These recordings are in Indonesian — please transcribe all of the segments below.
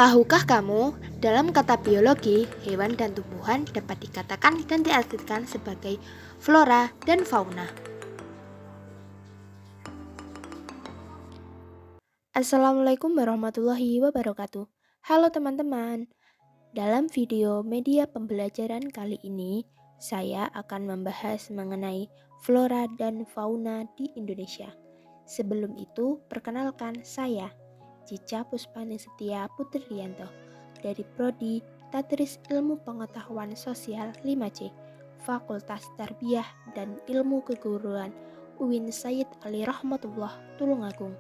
Tahukah kamu, dalam kata biologi, hewan dan tumbuhan dapat dikatakan dan diartikan sebagai flora dan fauna. Assalamualaikum warahmatullahi wabarakatuh. Halo teman-teman. Dalam video media pembelajaran kali ini, saya akan membahas mengenai flora dan fauna di Indonesia. Sebelum itu, perkenalkan saya, Cica Puspani Setia Putriyanto dari Prodi Tadris Ilmu Pengetahuan Sosial 5C, Fakultas Tarbiyah dan Ilmu Keguruan UIN Sayyid Ali Rahmatullah Tulungagung.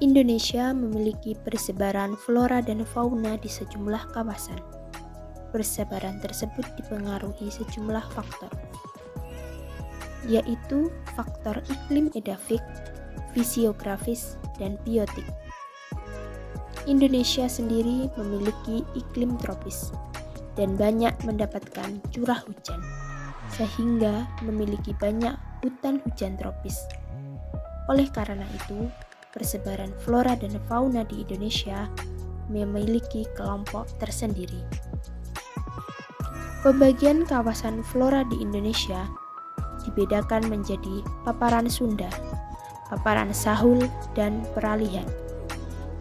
Indonesia memiliki persebaran flora dan fauna di sejumlah kawasan. Persebaran tersebut dipengaruhi sejumlah faktor, yaitu faktor iklim edafik, fisiografis, dan biotik. Indonesia sendiri memiliki iklim tropis dan banyak mendapatkan curah hujan, sehingga memiliki banyak hutan hujan tropis. Oleh karena itu, persebaran flora dan fauna di Indonesia memiliki kelompok tersendiri. Pembagian kawasan flora di Indonesia dibedakan menjadi paparan Sunda, paparan Sahul, dan peralihan.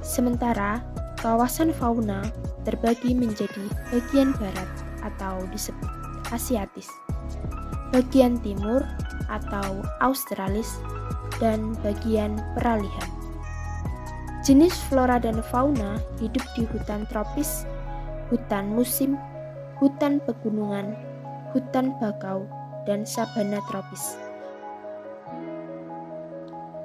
Sementara kawasan fauna terbagi menjadi bagian barat atau disebut Asiatis, bagian timur atau Australis, dan bagian peralihan. Jenis flora dan fauna hidup di hutan tropis, hutan musim, hutan pegunungan, hutan bakau, dan sabana tropis.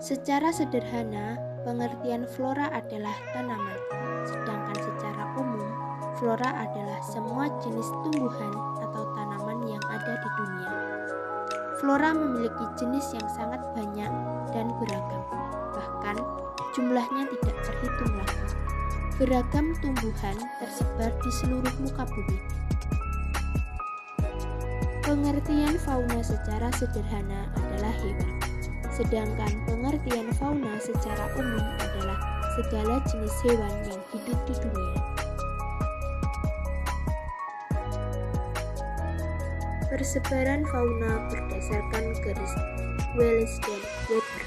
Secara sederhana, pengertian flora adalah tanaman, sedangkan secara umum, flora adalah semua jenis tumbuhan atau tanaman yang ada di dunia. Flora memiliki jenis yang sangat banyak dan beragam, bahkan jumlahnya tidak terhitung lagi. Beragam tumbuhan tersebar di seluruh muka bumi. Pengertian fauna secara sederhana adalah hewan, sedangkan pengertian fauna secara umum adalah segala jenis hewan yang hidup di dunia. Persebaran fauna berdasarkan garis Wallace dan Weber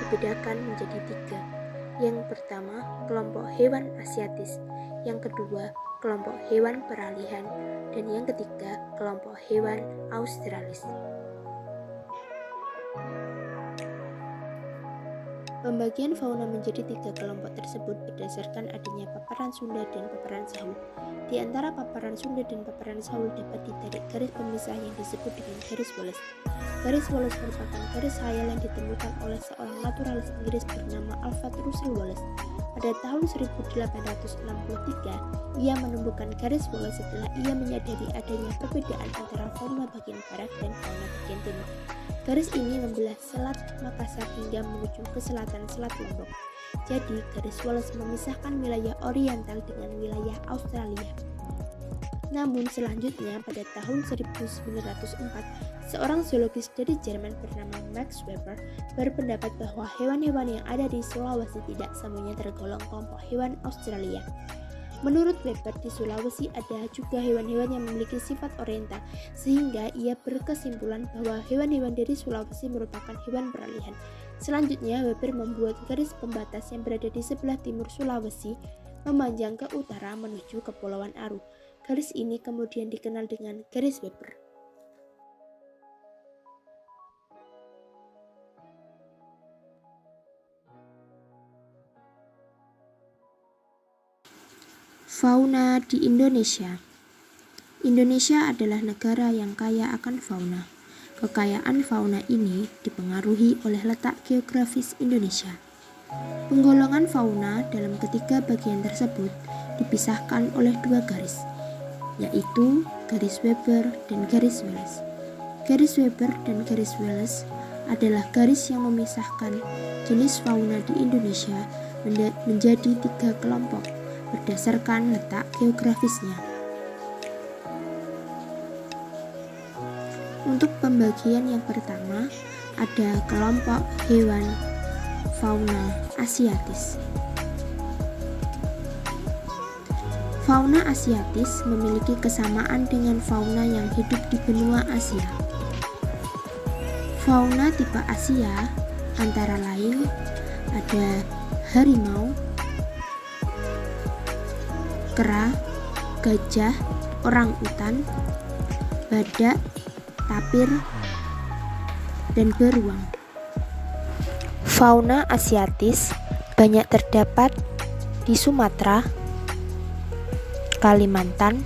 dibedakan menjadi 3. Yang pertama, kelompok hewan Asiatis. Yang kedua, kelompok hewan peralihan, dan yang ketiga, kelompok hewan Australis. Pembagian fauna menjadi 3 kelompok tersebut berdasarkan adanya paparan Sunda dan paparan Sahul. Di antara paparan Sunda dan paparan Sahul dapat ditarik garis pemisah yang disebut dengan garis Wallace. Garis Wallace merupakan garis khayal yang ditemukan oleh seorang naturalis Inggris bernama Alfred Russel Wallace. Pada tahun 1863, ia menemukan garis Wallace setelah ia menyadari adanya perbedaan antara fauna bagian barat dan fauna bagian timur. Garis ini membelah Selat Makassar hingga menuju ke selatan Selat Lombok. Jadi, garis Wallace memisahkan wilayah oriental dengan wilayah Australia. Namun selanjutnya pada tahun 1904, seorang zoologis dari Jerman bernama Max Weber berpendapat bahwa hewan-hewan yang ada di Sulawesi tidak semuanya tergolong kelompok hewan Australia. Menurut Weber, di Sulawesi ada juga hewan-hewan yang memiliki sifat oriental, sehingga ia berkesimpulan bahwa hewan-hewan dari Sulawesi merupakan hewan peralihan. Selanjutnya, Weber membuat garis pembatas yang berada di sebelah timur Sulawesi, memanjang ke utara menuju Kepulauan Aru. Garis ini kemudian dikenal dengan garis Weber. Fauna di Indonesia. Indonesia adalah negara yang kaya akan fauna. Kekayaan fauna ini dipengaruhi oleh letak geografis Indonesia. Penggolongan fauna dalam ketiga bagian tersebut dipisahkan oleh 2 garis, yaitu garis Weber dan garis Wallace. Garis Weber dan garis Wallace adalah garis yang memisahkan jenis fauna di Indonesia menjadi 3 kelompok berdasarkan letak geografisnya. Untuk pembagian yang pertama, ada kelompok hewan fauna asiatis. Fauna asiatis memiliki kesamaan dengan fauna yang hidup di benua Asia. Fauna tipe Asia antara lain ada harimau, kera, gajah, orangutan, badak, tapir, dan beruang. Fauna asiatis banyak terdapat di Sumatera, Kalimantan,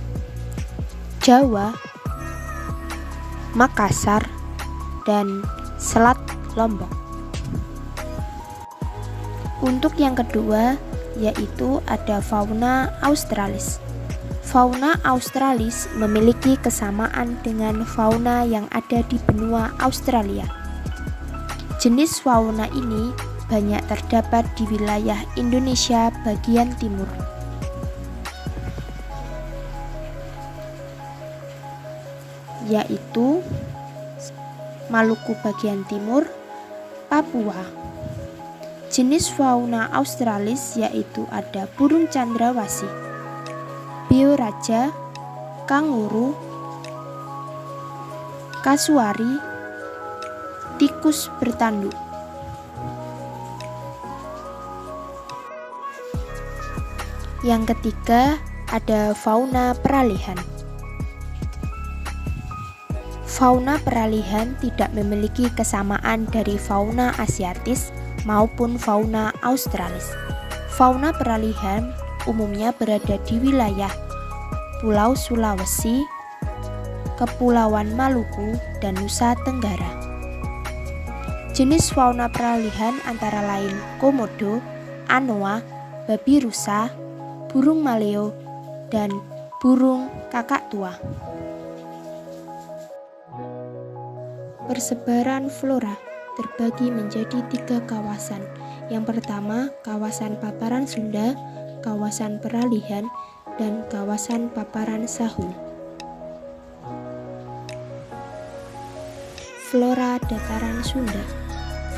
Jawa, Makassar, dan Selat Lombok. Untuk yang kedua yaitu ada fauna australis. Fauna australis memiliki kesamaan dengan fauna yang ada di benua Australia. Jenis fauna ini banyak terdapat di wilayah Indonesia bagian timur. Yaitu Maluku bagian timur, Papua. Jenis fauna australis yaitu ada burung cendrawasih, beo raja, kanguru, kasuari, tikus bertanduk. Yang ketiga ada fauna peralihan. Fauna peralihan tidak memiliki kesamaan dari fauna asiatis maupun fauna australis. Fauna peralihan umumnya berada di wilayah Pulau Sulawesi, Kepulauan Maluku, dan Nusa Tenggara. Jenis fauna peralihan antara lain komodo, anoa, babi rusa, burung maleo, dan burung kakak tua. Persebaran flora terbagi menjadi 3 kawasan. Yang pertama, kawasan paparan Sunda, kawasan peralihan, dan kawasan paparan Sahul. Flora dataran Sunda.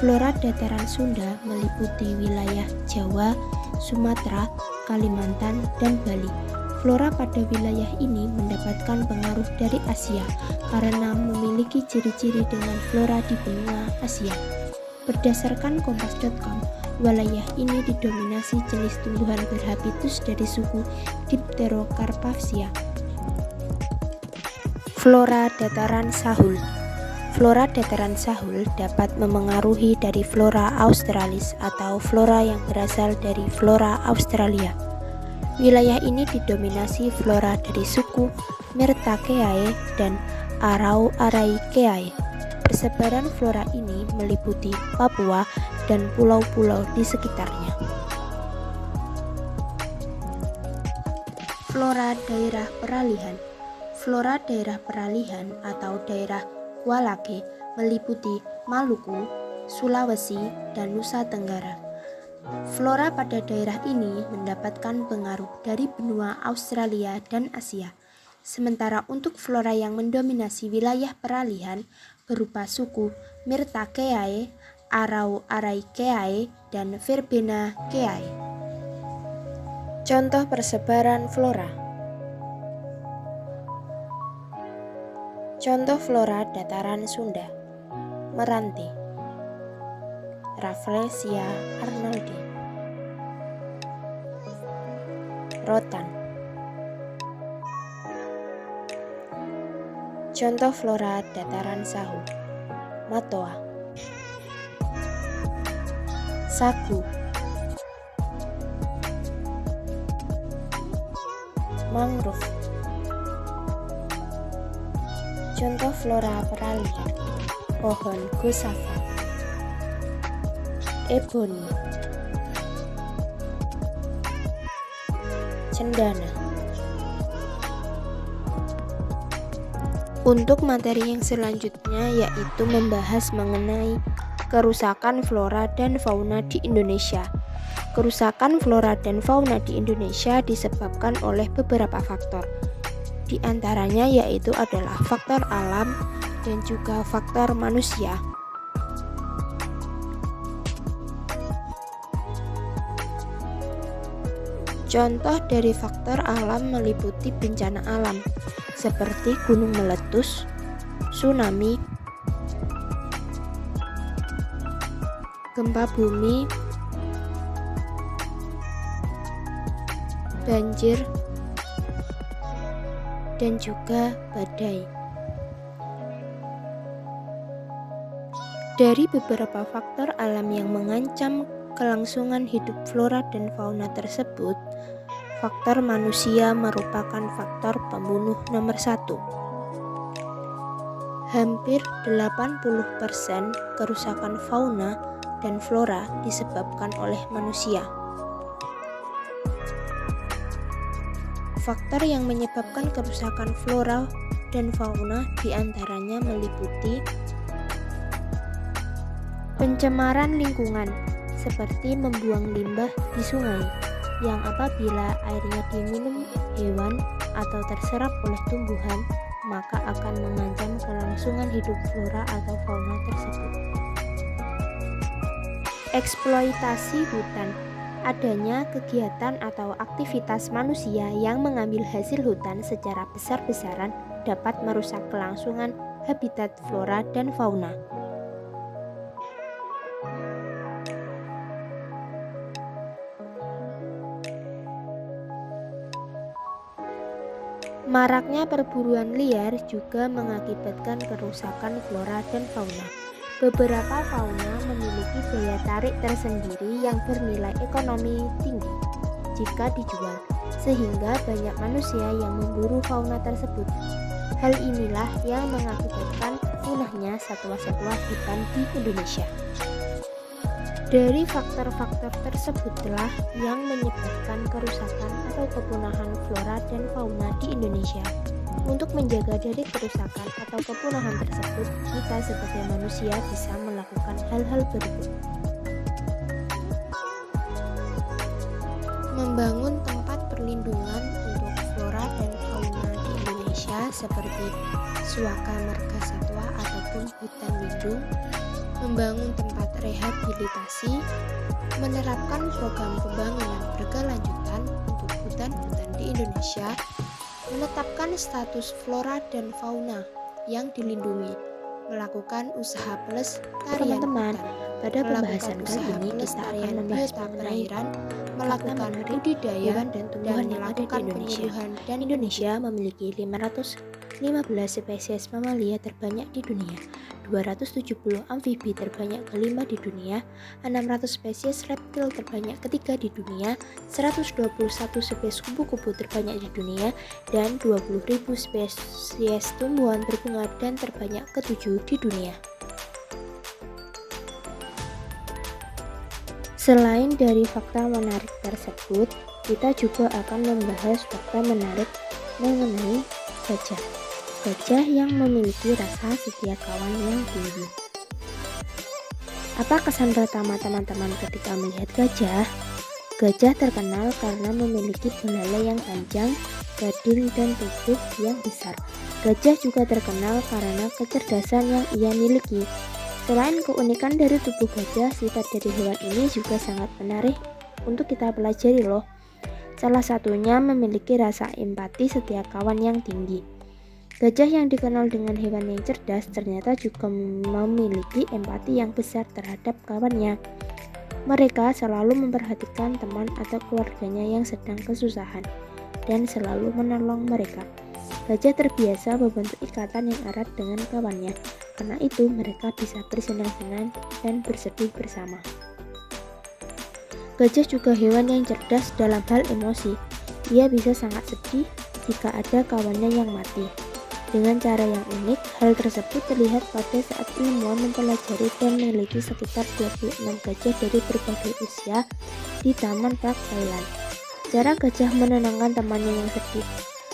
Flora dataran Sunda meliputi wilayah Jawa, Sumatera, Kalimantan, dan Bali. Flora pada wilayah ini mendapatkan pengaruh dari Asia karena memiliki ciri-ciri dengan flora di benua Asia. Berdasarkan kompas.com, wilayah ini didominasi jenis tumbuhan berhabitus dari suku Dipterocarpaceae. Flora dataran Sahul. Flora dataran Sahul dapat memengaruhi dari flora australis atau flora yang berasal dari flora Australia. Wilayah ini didominasi flora dari suku Myrtaceae dan Araucariaceae. Persebaran flora ini meliputi Papua dan pulau-pulau di sekitarnya. Flora daerah peralihan. Flora daerah peralihan atau daerah Kualake meliputi Maluku, Sulawesi, dan Nusa Tenggara. Flora pada daerah ini mendapatkan pengaruh dari benua Australia dan Asia. Sementara untuk flora yang mendominasi wilayah peralihan berupa suku Myrtaceae, Araucariaceae, dan Verbenaceae. Contoh persebaran flora. Contoh flora dataran Sunda. Meranti, Rafflesia arnoldi. Rotan. Contoh flora dataran Sahul. Matoa, sagu, mangrove. Contoh flora peralihan. Pohon gosava, eboni, cendana. Untuk materi yang selanjutnya yaitu membahas mengenai kerusakan flora dan fauna di Indonesia. Kerusakan flora dan fauna di Indonesia disebabkan oleh beberapa faktor. Di antaranya yaitu adalah faktor alam dan juga faktor manusia. Contoh dari faktor alam meliputi bencana alam seperti gunung meletus, tsunami, gempa bumi, banjir, dan juga badai. Dari beberapa faktor alam yang mengancam kelangsungan hidup flora dan fauna tersebut, faktor manusia merupakan faktor pembunuh nomor 1. Hampir 80% kerusakan fauna dan flora disebabkan oleh manusia. Faktor yang menyebabkan kerusakan flora dan fauna diantaranya meliputi pencemaran lingkungan, seperti membuang limbah di sungai, yang apabila airnya diminum hewan atau terserap oleh tumbuhan, maka akan mengancam kelangsungan hidup flora atau fauna tersebut. Eksploitasi hutan, adanya kegiatan atau aktivitas manusia yang mengambil hasil hutan secara besar-besaran dapat merusak kelangsungan habitat flora dan fauna. Maraknya perburuan liar juga mengakibatkan kerusakan flora dan fauna. Beberapa fauna memiliki daya tarik tersendiri yang bernilai ekonomi tinggi jika dijual, sehingga banyak manusia yang memburu fauna tersebut. Hal inilah yang mengakibatkan punahnya satwa-satwa hutan di Indonesia. Dari faktor-faktor tersebutlah yang menyebabkan kerusakan atau kepunahan flora dan fauna di Indonesia. Untuk menjaga dari kerusakan atau kepunahan tersebut, kita sebagai manusia bisa melakukan hal-hal berikut. Membangun tempat perlindungan untuk flora dan fauna di Indonesia seperti suaka marga satwa ataupun hutan lindung, membangun tempat rehabilitasi, menerapkan program pembangunan berkelanjutan untuk hutan-hutan di Indonesia, menetapkan status flora dan fauna yang dilindungi, melakukan usaha pelestarian hutan, pada pembahasan kali ini kita akan membahas mengenai melakukan budidaya dan tumbuhan yang ada di Indonesia. Dan Indonesia memiliki 515 spesies mamalia terbanyak di dunia, 270 amfibi terbanyak kelima di dunia, 600 spesies reptil terbanyak ketiga di dunia, 121 spesies kupu-kupu terbanyak di dunia, dan 20.000 spesies tumbuhan berbunga dan terbanyak ketujuh di dunia. Selain dari fakta menarik tersebut, kita juga akan membahas fakta menarik mengenai gajah. Gajah yang memiliki rasa setia kawan yang tinggi. Apa kesan pertama teman-teman ketika melihat gajah? Gajah terkenal karena memiliki belalai yang panjang, gading, dan tubuh yang besar. Gajah juga terkenal karena kecerdasan yang ia miliki. Selain keunikan dari tubuh gajah, sifat dari hewan ini juga sangat menarik untuk kita pelajari loh. Salah satunya memiliki rasa empati setia kawan yang tinggi. Gajah yang dikenal dengan hewan yang cerdas ternyata juga memiliki empati yang besar terhadap kawannya. Mereka selalu memperhatikan teman atau keluarganya yang sedang kesusahan dan selalu menolong mereka. Gajah terbiasa membentuk ikatan yang erat dengan kawannya. Karena itu mereka bisa bersenang-senang dan bersedih bersama. Gajah juga hewan yang cerdas dalam hal emosi. Ia bisa sangat sedih jika ada kawannya yang mati. Dengan cara yang unik, hal tersebut terlihat pada saat ilmuwan mempelajari dan meneliti sekitar 26 gajah dari berbagai usia di Taman Park Thailand. Cara gajah menenangkan temannya yang sedih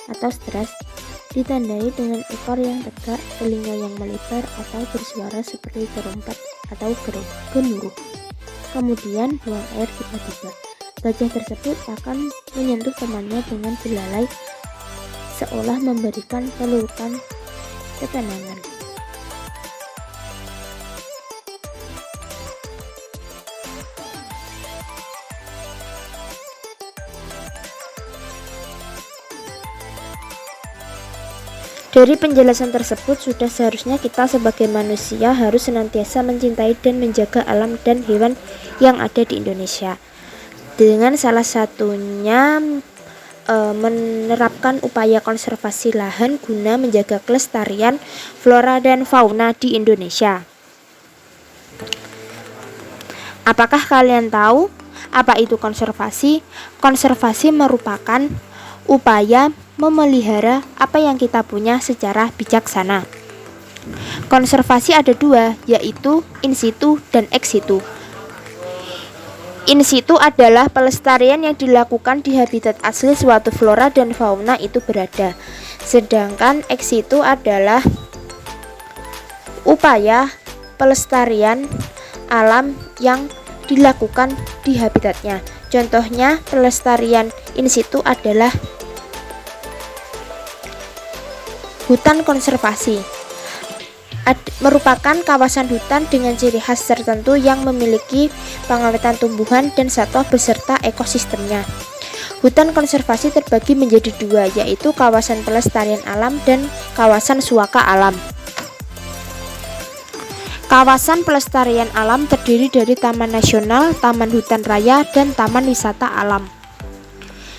atau stres ditandai dengan ekor yang tegak, telinga yang melebar atau bersuara seperti terompat atau gemuruh. Kemudian buang air tiba-tiba. Gajah tersebut akan menyentuh temannya dengan belalai seolah memberikan pelukan ketenangan. Dari penjelasan tersebut, sudah seharusnya kita sebagai manusia harus senantiasa mencintai dan menjaga alam dan hewan yang ada di Indonesia. Dengan salah satunya menerapkan upaya konservasi lahan guna menjaga kelestarian flora dan fauna di Indonesia. Apakah kalian tahu apa itu konservasi? Konservasi merupakan upaya memelihara apa yang kita punya secara bijaksana. Konservasi ada dua, yaitu in situ dan ex situ. In situ adalah pelestarian yang dilakukan di habitat asli suatu flora dan fauna itu berada. Sedangkan ex situ adalah upaya pelestarian alam yang dilakukan di habitatnya. Contohnya, pelestarian in situ adalah hutan konservasi. Merupakan kawasan hutan dengan ciri khas tertentu yang memiliki pengawetan tumbuhan dan satwa beserta ekosistemnya. Hutan konservasi terbagi menjadi dua, yaitu kawasan pelestarian alam dan kawasan suaka alam. Kawasan pelestarian alam terdiri dari taman nasional, taman hutan raya, dan taman wisata alam.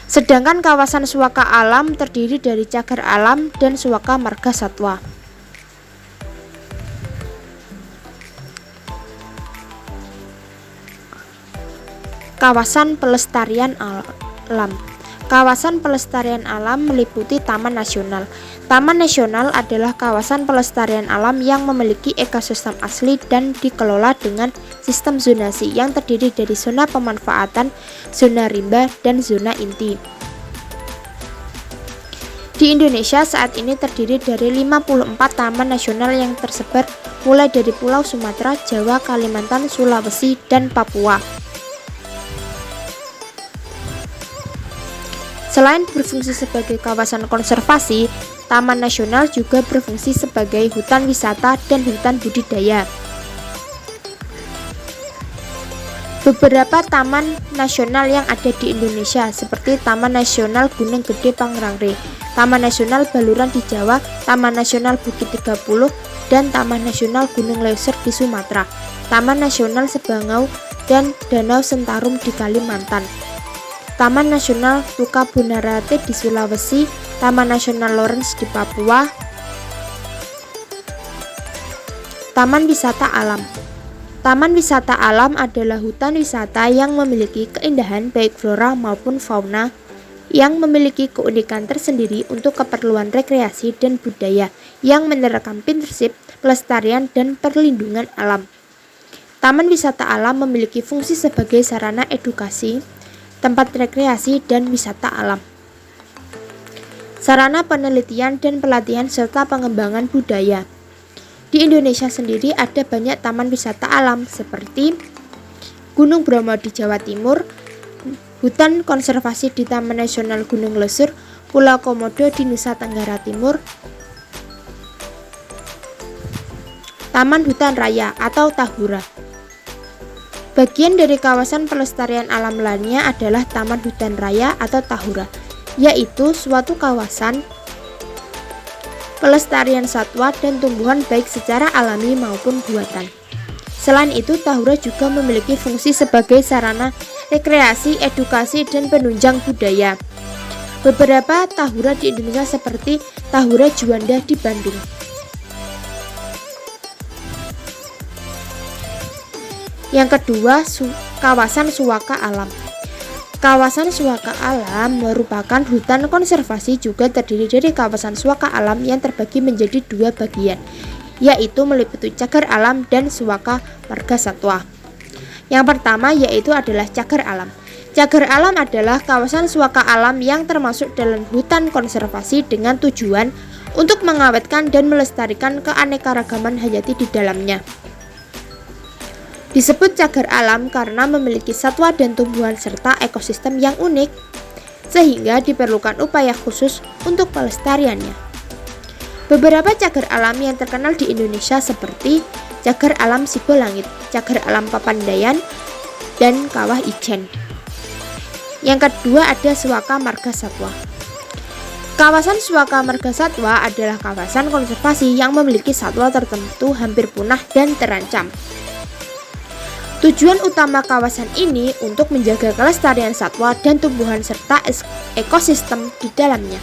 Sedangkan kawasan suaka alam terdiri dari cagar alam dan suaka marga satwa. Kawasan pelestarian alam. Kawasan pelestarian alam meliputi taman nasional. Taman nasional adalah kawasan pelestarian alam yang memiliki ekosistem asli dan dikelola dengan sistem zonasi yang terdiri dari zona pemanfaatan, zona rimba, dan zona inti. Di Indonesia saat ini terdiri dari 54 taman nasional yang tersebar mulai dari Pulau Sumatera, Jawa, Kalimantan, Sulawesi, dan Papua. Selain berfungsi sebagai kawasan konservasi, taman nasional juga berfungsi sebagai hutan wisata dan hutan budidaya. Beberapa taman nasional yang ada di Indonesia seperti Taman Nasional Gunung Gede Pangrango, Taman Nasional Baluran di Jawa, Taman Nasional Bukit 30, dan Taman Nasional Gunung Leuser di Sumatera, Taman Nasional Sebangau dan Danau Sentarum di Kalimantan, Taman Nasional Tukabunarate di Sulawesi, Taman Nasional Lawrence di Papua. Taman wisata alam. Taman wisata alam adalah hutan wisata yang memiliki keindahan baik flora maupun fauna yang memiliki keunikan tersendiri untuk keperluan rekreasi dan budaya yang menerapkan prinsip pelestarian dan perlindungan alam. Taman wisata alam memiliki fungsi sebagai sarana edukasi, tempat rekreasi dan wisata alam, sarana penelitian dan pelatihan serta pengembangan budaya. Di Indonesia sendiri ada banyak taman wisata alam seperti Gunung Bromo di Jawa Timur, hutan konservasi di Taman Nasional Gunung Leuser, Pulau Komodo di Nusa Tenggara Timur, Taman Hutan Raya atau Tahura. Bagian dari kawasan pelestarian alam lainnya adalah Taman Hutan Raya atau Tahura, yaitu suatu kawasan pelestarian satwa dan tumbuhan baik secara alami maupun buatan. Selain itu, Tahura juga memiliki fungsi sebagai sarana rekreasi, edukasi, dan penunjang budaya. Beberapa Tahura di Indonesia seperti Tahura Juanda di Bandung. Yang kedua, kawasan suaka alam. Kawasan suaka alam merupakan hutan konservasi juga terdiri dari kawasan suaka alam yang terbagi menjadi dua bagian, yaitu meliputi cagar alam dan suaka marga satwa. Yang pertama yaitu adalah cagar alam. Cagar alam adalah kawasan suaka alam yang termasuk dalam hutan konservasi dengan tujuan untuk mengawetkan dan melestarikan keanekaragaman hayati di dalamnya. Disebut cagar alam karena memiliki satwa dan tumbuhan serta ekosistem yang unik, sehingga diperlukan upaya khusus untuk pelestariannya. Beberapa cagar alam yang terkenal di Indonesia seperti cagar alam Sibolangit, cagar alam Papandayan, dan Kawah Ijen. Yang kedua ada suaka marga satwa. Kawasan Suaka Marga Satwa adalah kawasan konservasi yang memiliki satwa tertentu hampir punah dan terancam. Tujuan utama kawasan ini untuk menjaga kelestarian satwa dan tumbuhan serta ekosistem di dalamnya.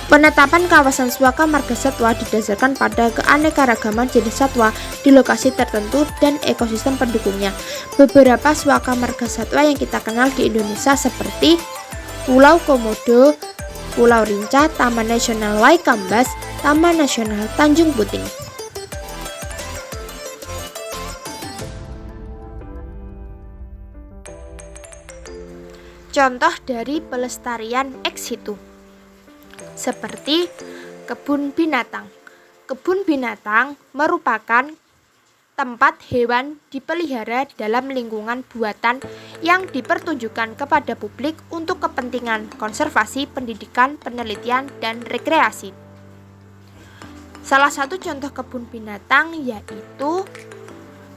Penetapan kawasan Suaka Marga Satwa didasarkan pada keanekaragaman jenis satwa di lokasi tertentu dan ekosistem pendukungnya. Beberapa Suaka Marga Satwa yang kita kenal di Indonesia seperti Pulau Komodo, Pulau Rinca, Taman Nasional Waikambas, Taman Nasional Tanjung Puting. Contoh dari pelestarian ex situ seperti kebun binatang. Kebun binatang merupakan tempat hewan dipelihara dalam lingkungan buatan yang dipertunjukkan kepada publik untuk kepentingan konservasi, pendidikan, penelitian, dan rekreasi. Salah satu contoh kebun binatang yaitu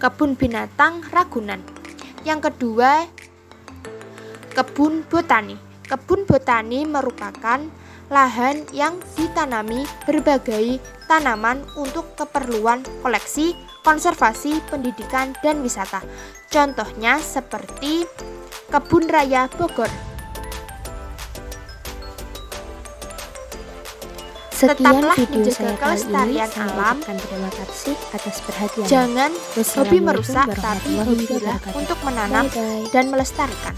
Kebun Binatang Ragunan. Yang kedua, kebun botani. Kebun botani merupakan lahan yang ditanami berbagai tanaman untuk keperluan koleksi, konservasi, pendidikan, dan wisata. Contohnya seperti Kebun Raya Bogor. Sekian video menjaga saya kali ini. kelestarian Saya alam. ucapkan terima kasih atas perhatian. Jangan hobi Wassalamualaikum merusak, tapi warahmatullahi hobilah wabarakatuh. untuk menanam Bye-bye. dan melestarikan.